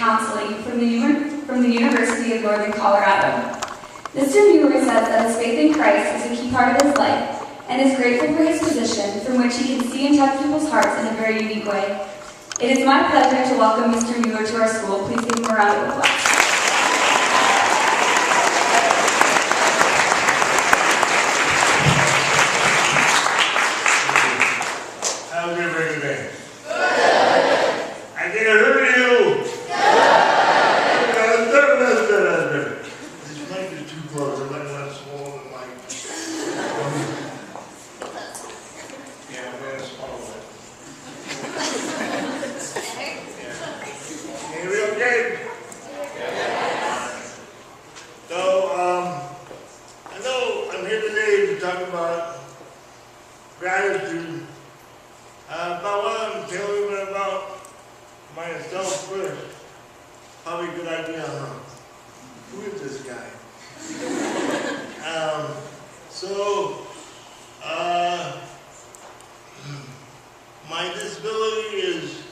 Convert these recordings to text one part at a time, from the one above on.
Counseling from the University of Northern Colorado. Mr. Mueller says that his faith in Christ is a key part of his life and is grateful for his position from which he can see and touch people's hearts in a very unique way. It is my pleasure to welcome Mr. Mueller to our school. Please give him a round of applause. How's everybody today? I think I heard you. This mic is too close. I might want to swallow the mic. Yeah, I'm going to swallow it. Can you be okay? So, I know I'm here today to talk about gratitude. But I want to tell you a bit about myself first. Probably a good idea, huh? Who is this guy? My disability is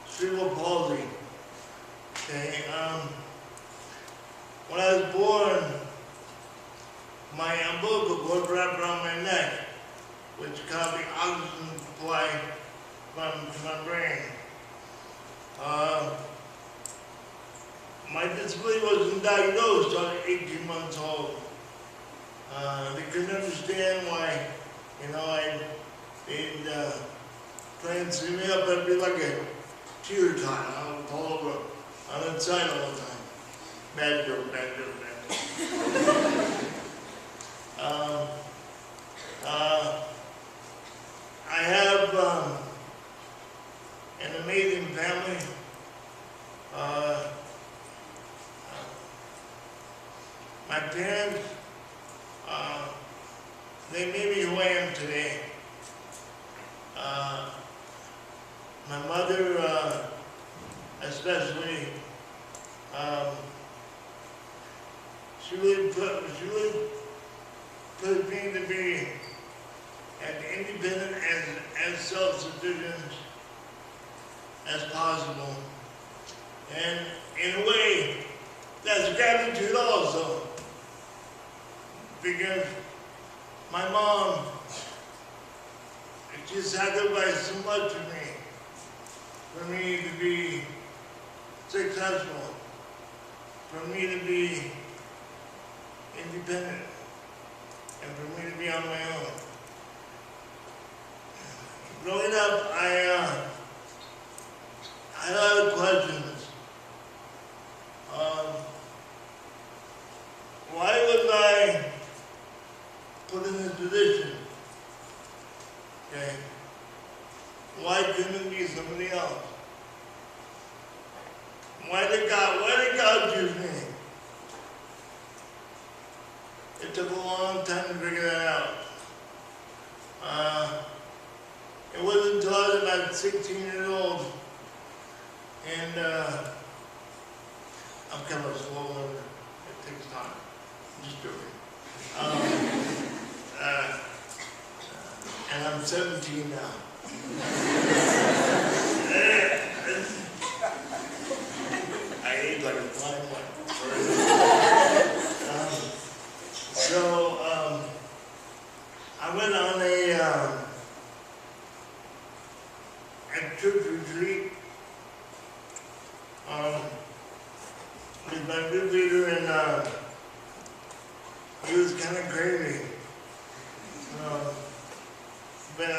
cerebral palsy. Okay. When I was born, my umbilical cord wrapped around my neck, which caused the oxygen supply to my brain. My disability wasn't diagnosed until I was 18 months old. They couldn't understand why, they'd try and see me up, I'd be like a cheer tile. I would fall over on the side all the time. Bad joke, bad joke, bad joke. I have an amazing family. My parents, they made me who I am today. My mother, especially, she really put me to be as independent as self-sufficient as possible. And in a way, that's gratitude also. Because my mom, she sacrificed so much for me to be successful, for me to be independent, and for me to be on my own. Growing up, I had a lot of questions. Why was I put in this position? Okay. Why couldn't it be somebody else? Why did God choose me? It took a long time to figure that out. It wasn't until I was about 16 years old, and I'm kind of a slow learner. It takes time. I'm just joking. And I'm 17 now. I age like a flying one. I went on a church retreat with my group leader, and he was kind of crazy. But I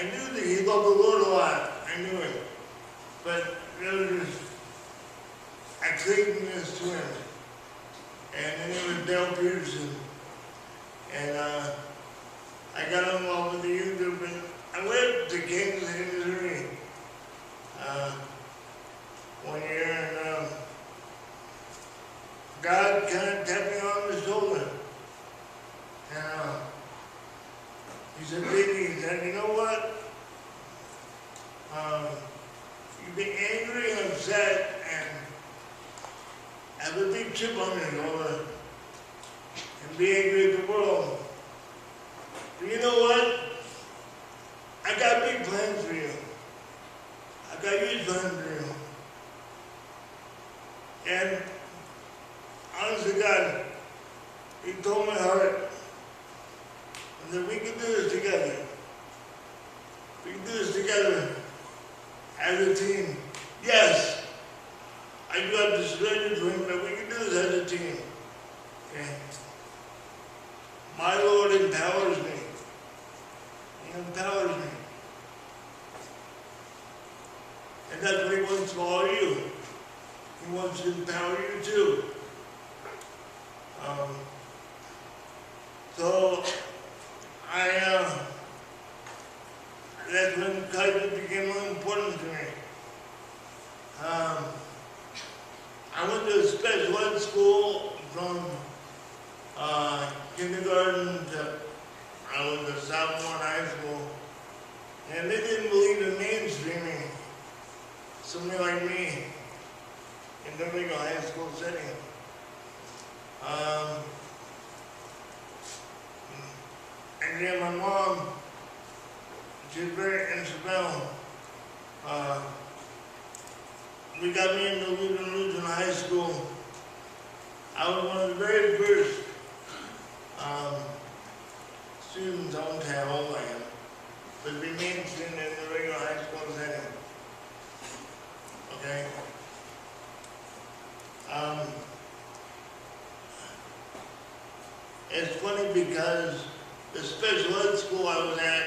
knew that he loved the Lord a lot. I knew it. But there was a craziness to him. And then there was Dale Peterson. And I got involved with the youth group, and I went to Kansas City, Missouri one year, and God kind of tapped me on the shoulder. And he said, "Baby," he said, "you know what? You've been angry and upset and have a big chip on your shoulder and be angry at the world. But you know what? I got big plans for you. I got huge plans for you. And honestly, God, He told my heart that we can do this together. We can do this together as a team. Yes, I do have to surrender to Him, but we can do this as a team. Okay? My Lord empowers me. He empowers me. And that's what He wants for all you. He wants to empower you too. So, that's when encouragement became really important to me. I went to a special ed school from kindergarten to I was a sophomore in high school, and they didn't believe in mainstreaming somebody like me in the regular high school setting. And then my mom, she was very instrumental. We got me into Lutheran High School. I was one of the very first students, I won't tell how old I am, but be mainstreamed in the regular high school setting. Okay? It's funny because the special ed school I was at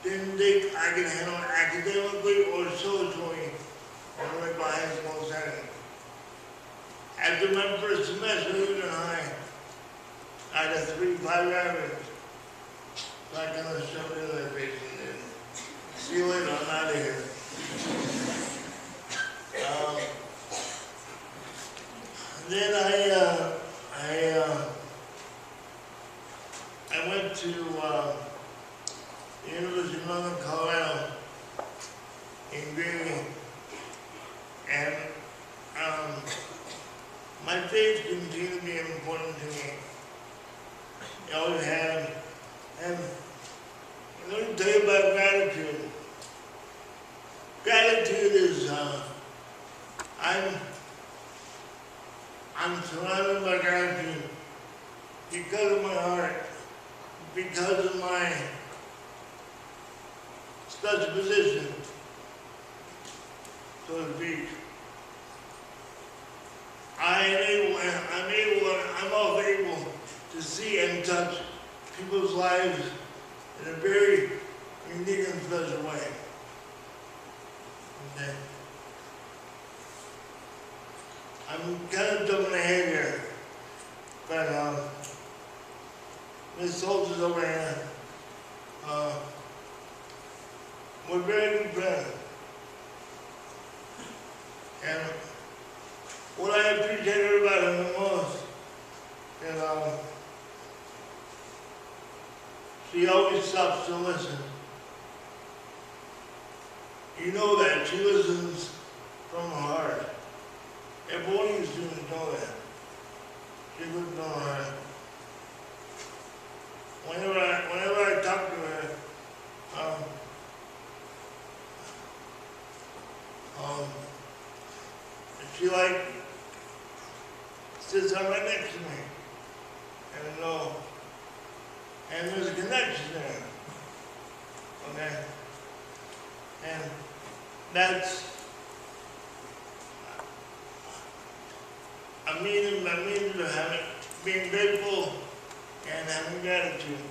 didn't think I could handle it academically or socially in a regular high school setting. After my first semester in Lutheran High, I had a 3.5 average. So I kind of shoved it in their face and said, see you later, I'm out of here. Then I went to the University of Northern Colorado in Greeley, and my faith continued to be important to me. It always has. And let me tell you about gratitude. Gratitude is, I'm surrounded by gratitude because of my heart, because of my special position, so to speak. I'm also able to see and touch people's lives in a very unique and special way. Okay? I'm kind of jumping ahead here, but Miss Soldiers over here, we're very good friends. And what I appreciate about her the most is she always stops to listen. You know that. She listens from her heart. Every one of you students know that. She listens from her heart. Whenever I talk to her, she sits right next to me. And there's a connection there. Okay? And that's, I mean to being grateful and having gratitude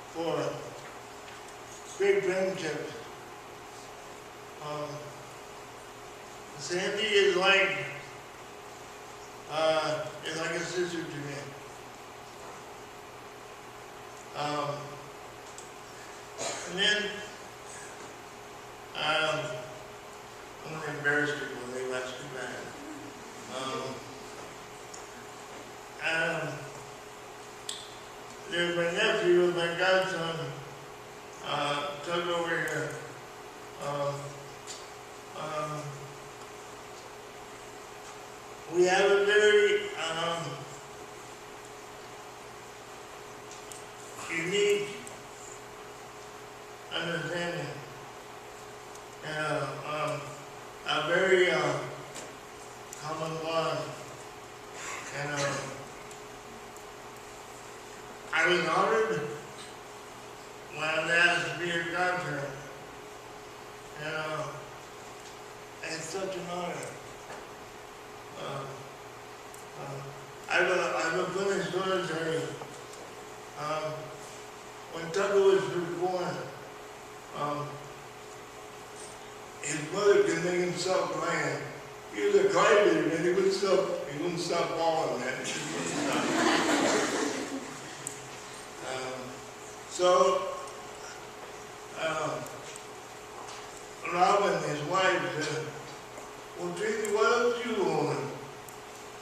for great friendships. Sandy is like a sister to me. And then I'm going to embarrass people when they watch too bad. There's my nephew, my godson, Tug over here. We have a very unique understanding and a very common bond. And I was honored when I was asked to be a godparent. And it's such an honor. I have a funny story to tell you. When Tucker was born, his mother could make himstop crying. He was a crybaby, and he wouldn't stop bawling, man. So, Robin, his wife, said, well, Tracy, why don't you hold him?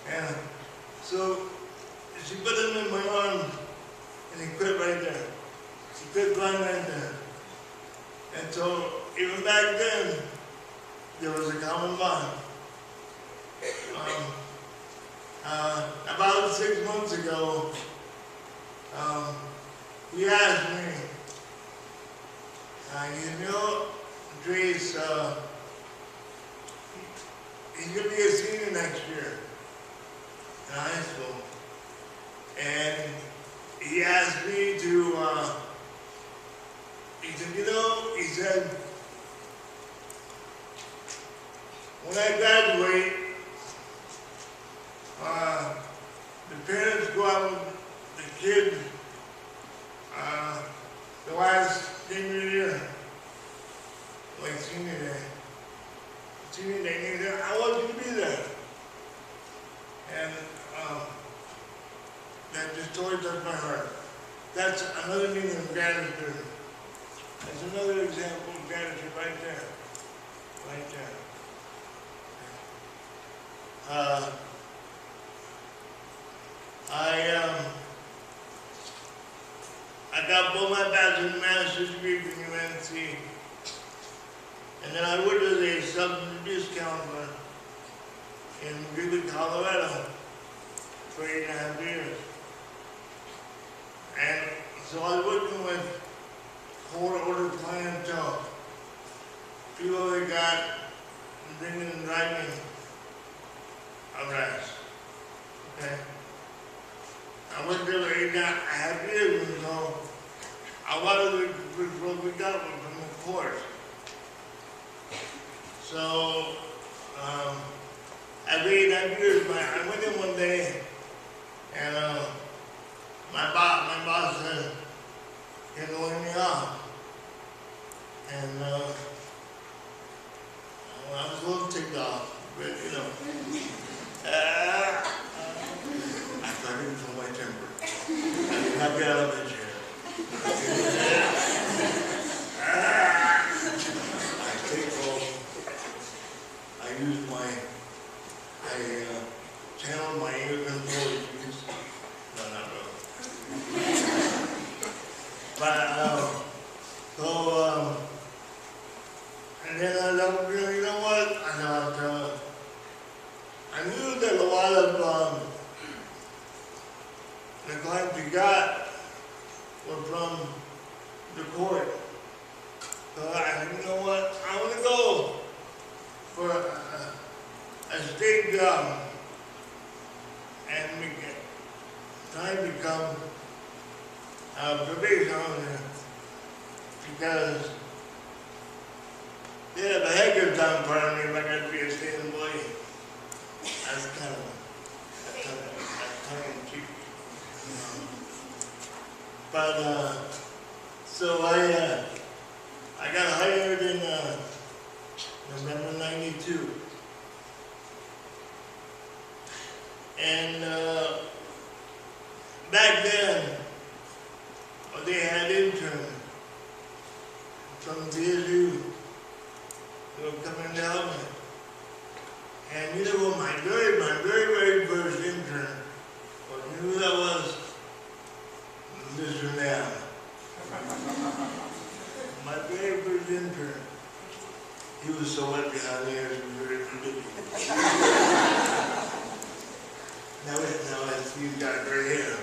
And so she put him in my arms, and he quit right there. He quit crying right there. And so, even back then, there was a common bond. About 6 months ago, he asked me, you know, Trace, he's going to be a senior next year in high school. And he asked me to, he said, you know, he said, when I graduate, the parents go out with the kids the last senior year, like senior day. Senior day, he said, I want you to be there. And that just totally touched my heart. That's another meaning of gratitude. That's another example of gratitude right there. Right there. I got both my bachelor's and master's degree from UNC. And then I worked as a substance abuse counselor in Greeley, Colorado for 8.5 years. And so I was working with court order clientele, people that got drinking and driving arrests. Okay? I worked there for 8.5 years, and so a lot of it was what we got from the court. So, after 8.5 years, I went in one day, and my boss said, "You're going to lay me off." And I was a little ticked off, but you know, I tried to control my temper. I did not get out of the chair. I take off. I use I channel my inner voice. No, not really. But, and then I don't really, you know what? I knew that a lot of the clients we got were from the court. So I said, you know what? I want to go for a state job and try to become a probation officer because they have a heck of a time for me if I got to be a state employee. That's kind of cheap. But so I got hired in November '92, and back then they had interns from VSU who were coming to help me. And you know what my very first intern was, you know who that was? Mr. Now. My very first intern. He was so wet behind the ears, it was very ridiculous. now I see he's got gray hair.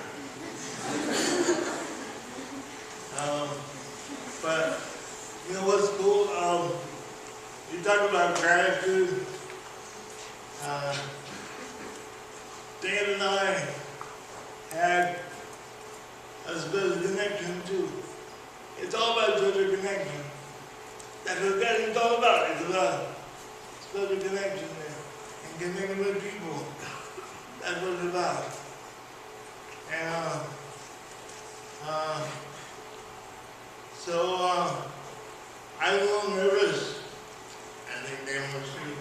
But you know what's cool? You talk about gratitude. too. It's all about social connection. That's what gratitude is all about. It's about social connection there and connecting with people. That's what it's about. And so I was a little nervous. I think they was too.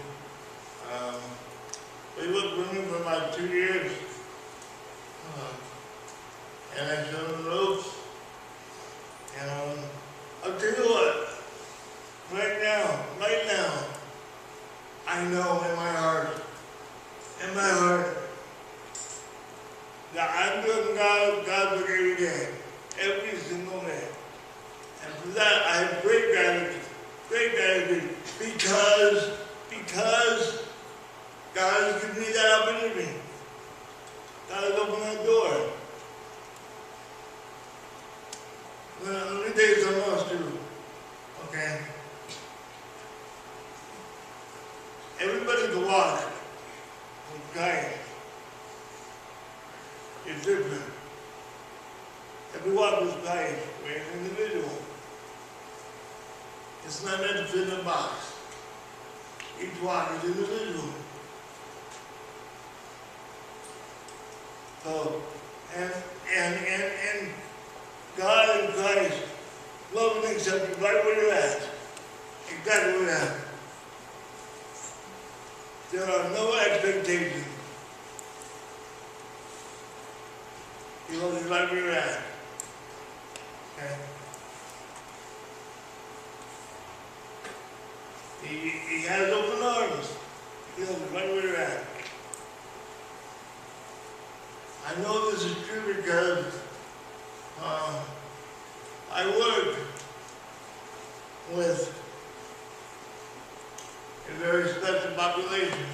We worked with me for about 2 years. And I showed them the ropes. And I'll tell you what, right now, I know in my heart, that I'm doing God's work every day, every single day. And for that, I have great gratitude, because God has given me that opportunity. God has opened that door. Let me tell you something else too, okay? Everybody's walk with Christ is different. Every walk with Christ is an individual. It's not meant to fit in a box. Each walk is individual. So, and God and Christ love and accept you right where you're at. Exactly where you're at. There are no expectations. He loves you right where you're at. Okay? He has open arms. He loves you right where you're at. I know this is true because I work with a very special population.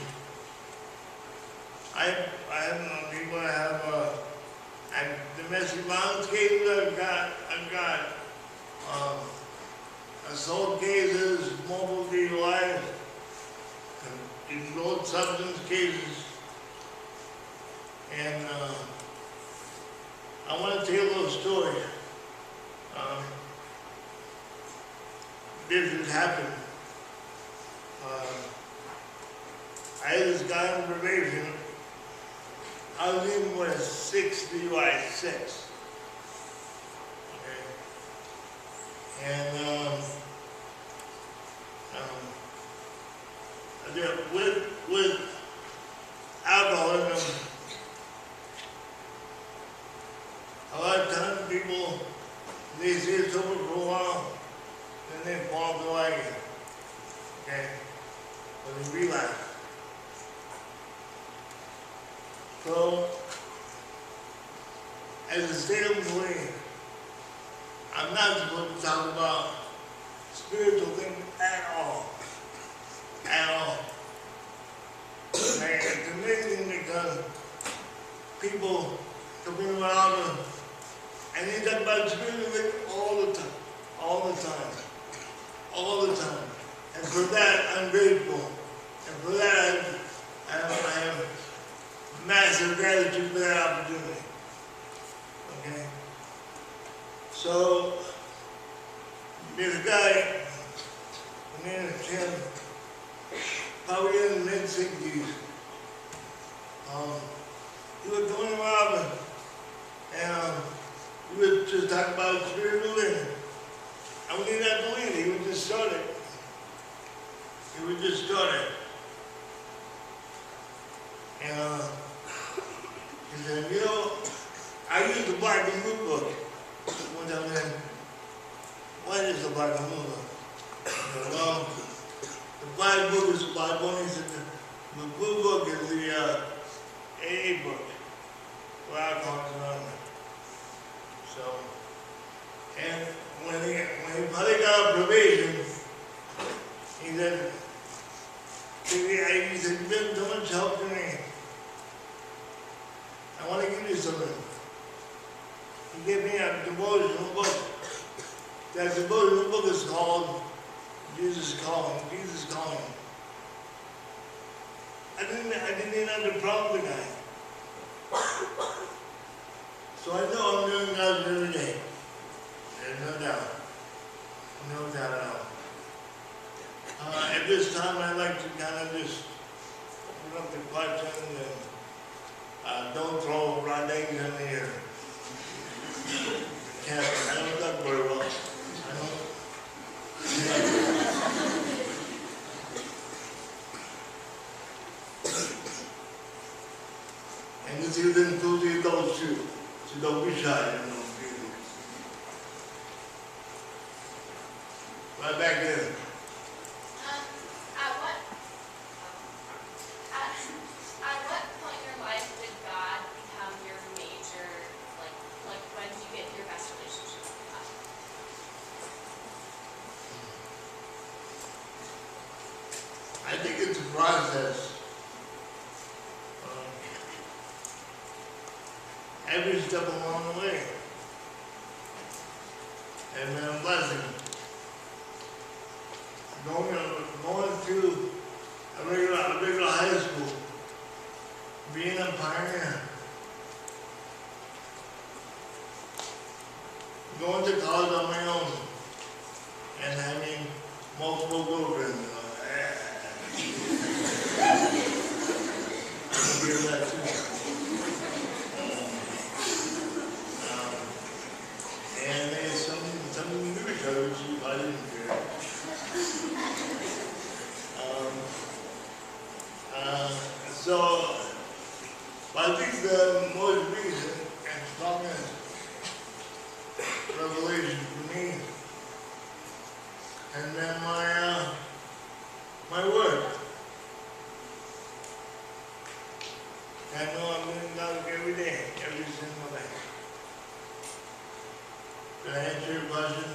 I have known people that have domestic violence cases. I've got assault cases, multiple DUIs, controlled substance cases, and I want to tell you a little story. This has happened. I had this guy on probation. I was in with 6 DUI, 6. Okay. And with alcoholism, a lot of times people, they stay sober for a while, then they fall to like it. Okay? But they relapse. So, as a state employee, I'm not supposed to talk about spiritual things at all. At all. And it's amazing because people come in around and they talk about spiritual things all the time. All the time. All the time. And for that, I'm grateful. And for that, I have massive gratitude for that opportunity. Okay? So, there's a guy, his name is Tim, probably in the mid-60s. He was going around and he was just talking about spiritual living. I would not believe it. He was just started. He was just started. And he said, you know, I used the Black and Blue book. One time then, what is the Black and Blue book? I said, well, the Black book is the Bible, and he said, the Blue book is the AA book, for Alcoholics Anonymous. So, and when he finally got on probation, he said, you've been so much help to me. I want to give you something. He gave me a devotional book. That devotional book is called Jesus Calling. Jesus Calling. I didn't even have to prompt the guy. So I know I'm doing God's every day. There's no doubt. No doubt at all. At this time, I'd like to kind of just open up the questions and don't throw round eggs in the air. Can't, I don't duck very well. I don't. And this is includes the adults too, so don't be shy, you know. Right back there. At what point in your life did God become your major, like when did you get your best relationship with God? I think it's a process. Every step along the way. And then a blessing. Going to a regular high school, being a pioneer, going to college on my own, and having multiple girlfriends. I'm here for that too. And there's some new shows you I didn't hear. So I think the most recent and strongest revelation for me and then my work. I know I'm doing God every day, every single day. Did I answer your question?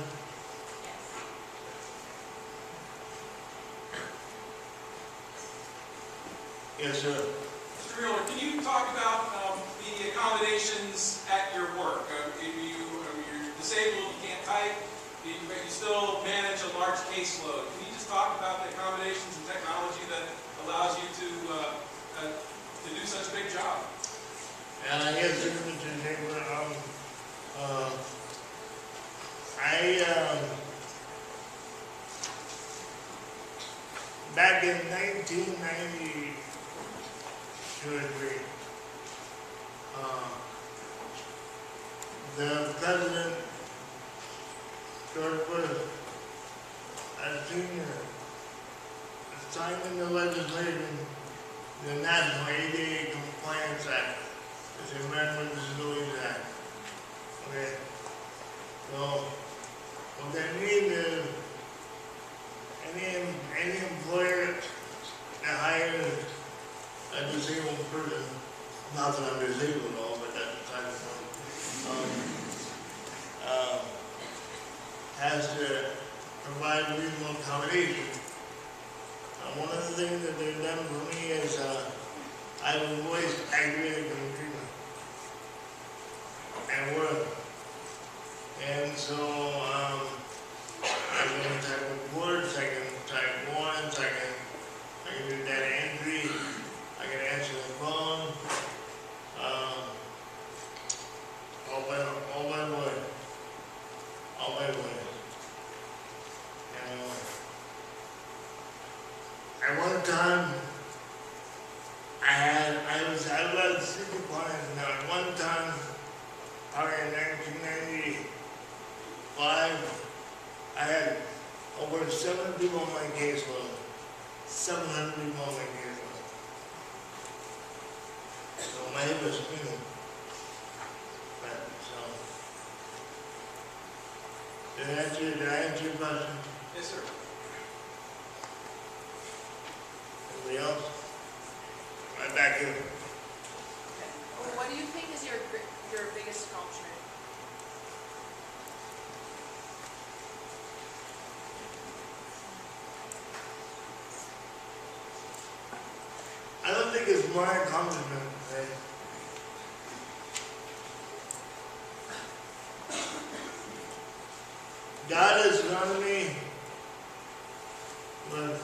Yes, sir. Mr. Mueller, can you talk about the accommodations at your work? You're disabled, you can't type, but you still manage a large caseload. Can you just talk about the accommodations and technology that allows you to do such a big job? Yes, sir, Mr. Chamber. Back in 1990, the President, George Bush, as Senior, signed into legislation the National ADA Compliance Act, the American Disabilities Act. Okay, so what that means is any employer that hires a disabled person, not that I'm disabled at all, but that's the type of one, has to provide reasonable accommodation. One of the things that they've done for me is I have a voice activated computer at work. And so I can type words, I can type warrants, I can do data entry, I can answer the phone, all by voice. At one time, I was super quiet. Now, at one time, probably in 1995, I had over 700 people on my caseload. 700 people on my caseload. So my head was spinning. Did I answer your question? Yes, sir. Anybody else? Right back here. Well, what do you think is your biggest accomplishment? I don't think it's my accomplishment. God has surrounded me with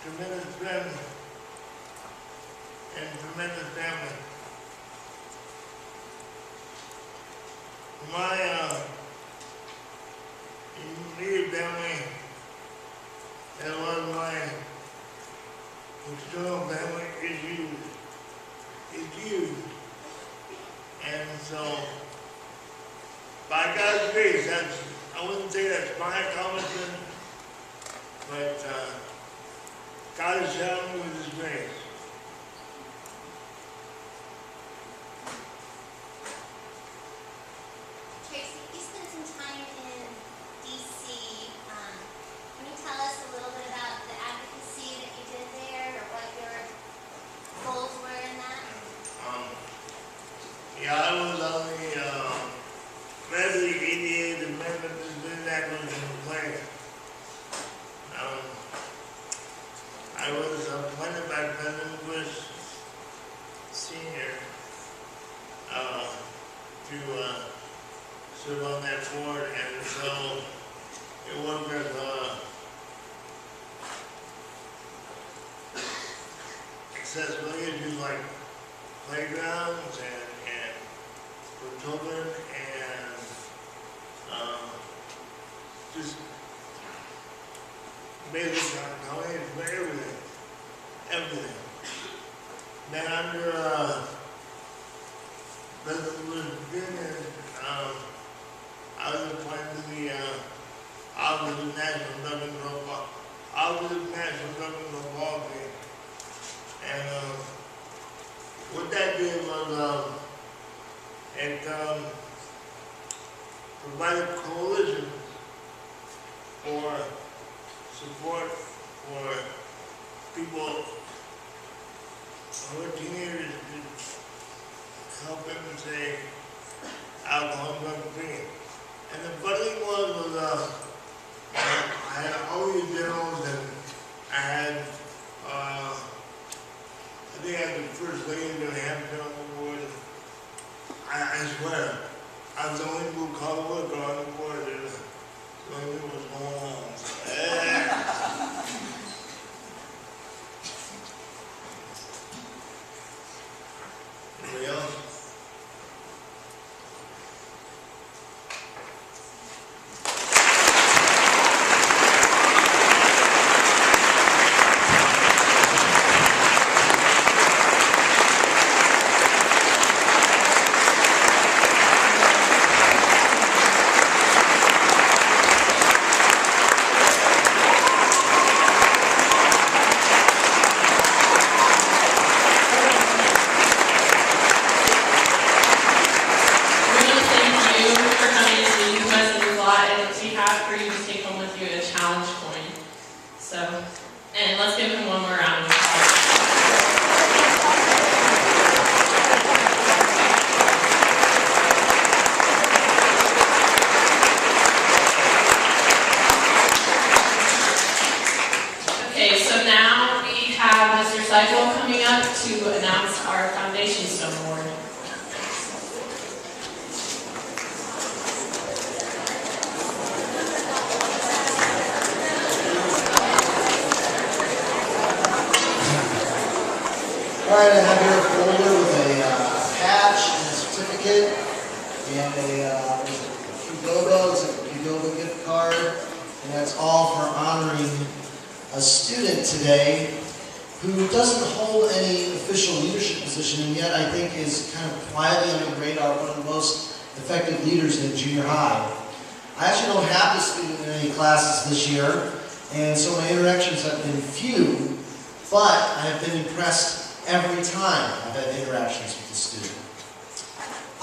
tremendous friends and tremendous family. my immediate family, and a lot of my external family is huge. And so, by God's grace, I wouldn't say that's my accomplishment, but God has showered me with His grace. Tracy, you spent some time in D.C. Can you tell us a little bit about the advocacy that you did there, or what your goals were in that? Yeah, I was on the Federally 88 Amendment to the Act was in place. I was appointed by President Bush Sr. To serve on that board, and so it worked with accessibility issues like playgrounds and for children and just basic accommodations for everything. Then under President Bush Jr., I was appointed to the Office of National Government Policy, and what that did was it provided coalition for support for people who are teenagers to help them to stay alcohol and drug free. And the funny thing was I had all these generals, and I had I think I was the first lady to have general award. I swear, I was the only blue collar worker on the board. The only thing was going on. Anybody else? Alright, I have here a folder with a patch and a certificate and a Qdoba, it's a Qdoba gift card, and that's all for honoring a student today who doesn't hold any official leadership position, and yet I think is kind of quietly under the radar, one of the most effective leaders in junior high. I actually don't have this student in any classes this year, and so my interactions have been few, but I have been impressed every time I've had interactions with the student.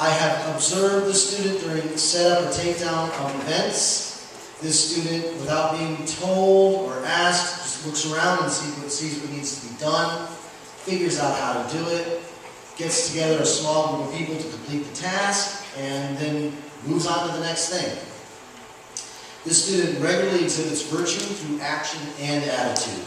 I have observed the student during setup or takedown of events. This student, without being told or asked, just looks around and sees what needs to be done, figures out how to do it, gets together a small group of people to complete the task, and then moves on to the next thing. This student regularly exhibits virtue through action and attitude.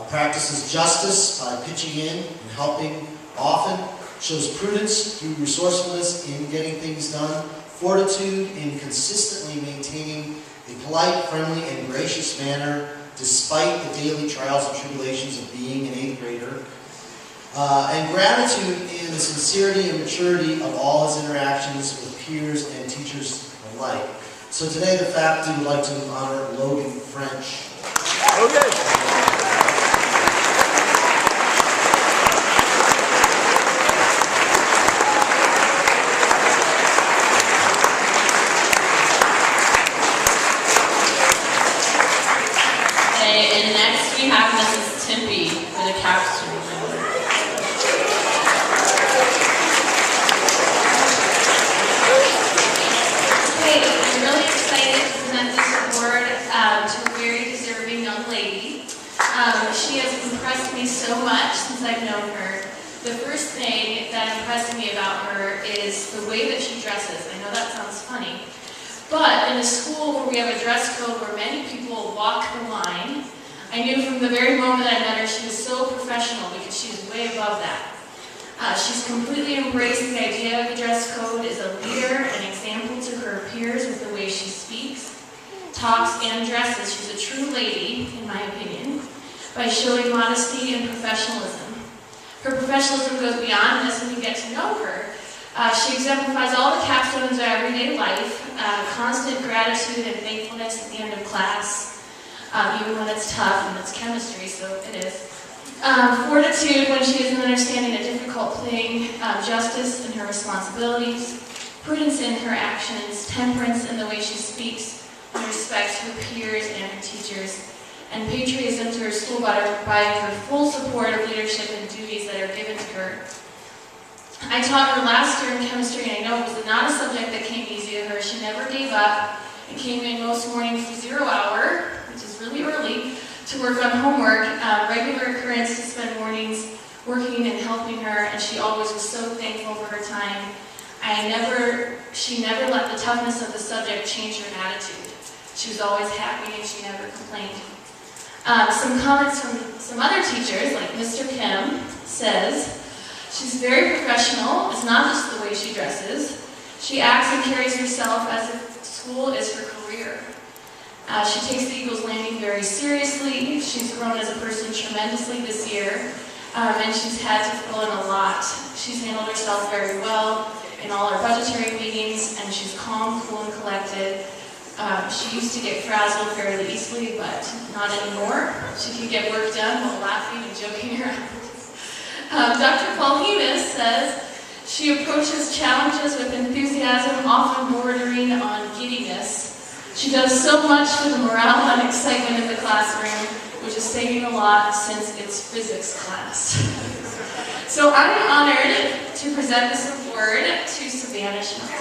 Practices justice by pitching in and helping often, shows prudence through resourcefulness in getting things done, fortitude in consistently maintaining a polite, friendly, and gracious manner despite the daily trials and tribulations of being an 8th grader. And gratitude in the sincerity and maturity of all his interactions with peers and teachers alike. So today the faculty would like to honor Logan French. Okay. And next we have Mrs. Timpey for the Capstone. Okay, I'm really excited to present this award to a very deserving young lady. She has impressed me so much since I've known her. The first thing that impressed me about her is the way that she dresses. I know that sounds funny, but in a school where we have a dress code where many people walk the line, I knew from the very moment I met her she was so professional because she's way above that. She's completely embraced the idea of the dress code, is a leader, an example to her peers with the way she speaks, talks, and dresses. She's a true lady, in my opinion, by showing modesty and professionalism. Her professionalism goes beyond this when you get to know her. She exemplifies all the capstones of everyday life, constant gratitude and thankfulness at the end of class, even when it's tough and it's chemistry, so it is. Fortitude when she isn't understanding a difficult thing, justice in her responsibilities, prudence in her actions, temperance in the way she speaks, and respect to her peers and her teachers, and patriotism to her school by providing her full support of leadership and duties that are given to her. I taught her last year in chemistry, and I know it was not a subject that came easy to her. She never gave up and came in most mornings to 0 hour, which is really early, to work on homework. Regular occurrence to spend mornings working and helping her, and she always was so thankful for her time. She never let the toughness of the subject change her attitude. She was always happy and she never complained. Some comments from some other teachers, like Mr. Kim, says, she's very professional. It's not just the way she dresses. She acts and carries herself as if school is her career. She takes the Eagles landing very seriously. She's grown as a person tremendously this year, and she's had to fill in a lot. She's handled herself very well in all our budgetary meetings, and she's calm, cool, and collected. She used to get frazzled fairly easily, but not anymore. She can get work done while laughing and joking around. Dr. Paulina says she approaches challenges with enthusiasm, often bordering on giddiness. She does so much for the morale and excitement in the classroom, which is saying a lot since it's physics class. So I'm honored to present this award to Savannah Schmidt.